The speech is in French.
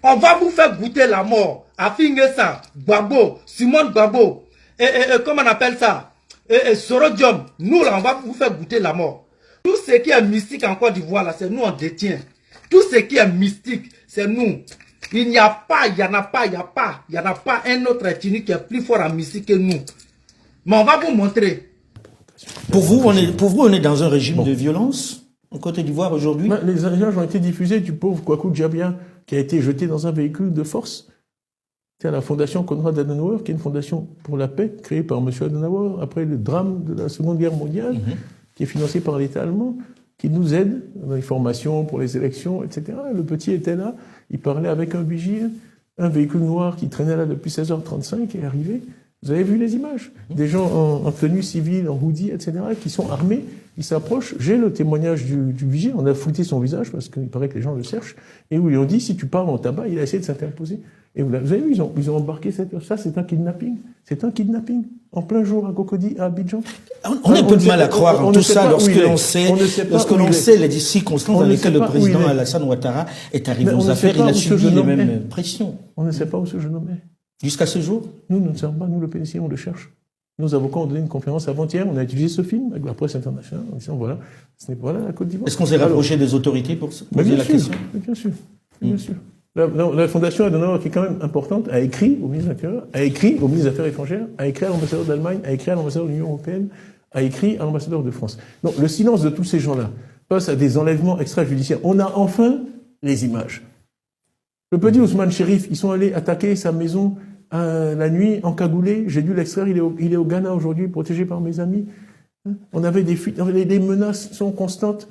On va vous faire goûter la mort. Afingesa, Gbagbo, Simone Gbagbo, et comment on appelle ça? Sorodium. Nous, là, on va vous faire goûter la mort. Tout ce qui est mystique en Côte d'Ivoire, là, c'est nous, on détient. Tout ce qui est mystique, c'est nous. Il n'y a pas, il n'y en a pas, il n'y a pas, il n'y en a pas un autre ethnie qui est plus fort en mystique que nous. Mais on va vous montrer. Pour vous, on est dans un régime de violence en Côte d'Ivoire aujourd'hui? Les images ont été diffusées du pauvre Kwaku Djabia qui a été jeté dans un véhicule de force. C'est à la fondation Konrad Adenauer, qui est une fondation pour la paix, créée par M. Adenauer après le drame de la Seconde Guerre mondiale, qui est financée par l'État allemand, qui nous aide dans les formations pour les élections, etc. Le petit était là, il parlait avec un vigile, un véhicule noir qui traînait là depuis 16h35 est arrivé. Vous avez vu les images? Des gens en tenue civile, en hoodie, etc., qui sont armés, ils s'approchent. J'ai le témoignage du vigile, on a flouté son visage parce qu'il paraît que les gens le cherchent, et où ils ont dit, si tu parles en tabac, il a essayé de s'interposer. Et vous avez vu, ils ont embarqué ça, c'est un kidnapping. C'est un kidnapping. En plein jour à Cocody, à Abidjan. On a un peu de mal à croire en tout ça lorsque l'on sait les circonstances dans lesquelles le président Alassane Ouattara est arrivé aux affaires, il a subi les mêmes pressions. On ne sait pas où ce jeune homme est. Jusqu'à ce jour? Nous ne savons pas, nous le PNC, on le cherche. Nos avocats ont donné une conférence avant-hier, on a utilisé ce film avec la presse internationale, en disant voilà, ce n'est pas là la Côte d'Ivoire. Est-ce qu'on s'est rapproché des autorités pour se poser la question? Bien sûr, bien sûr. La Fondation Adenauer, qui est quand même importante, a écrit au ministre de l'Intérieur, a écrit au ministre des Affaires étrangères, a écrit à l'ambassadeur d'Allemagne, a écrit à l'ambassadeur de l'Union européenne, a écrit à l'ambassadeur de France. Donc le silence de tous ces gens-là passe à des enlèvements extrajudiciaires. On a enfin les images. Le petit Ousmane Chérif, ils sont allés attaquer sa maison la nuit, encagoulé. J'ai dû l'extraire, il est au Ghana aujourd'hui, protégé par mes amis. On avait des fuites, les menaces sont constantes.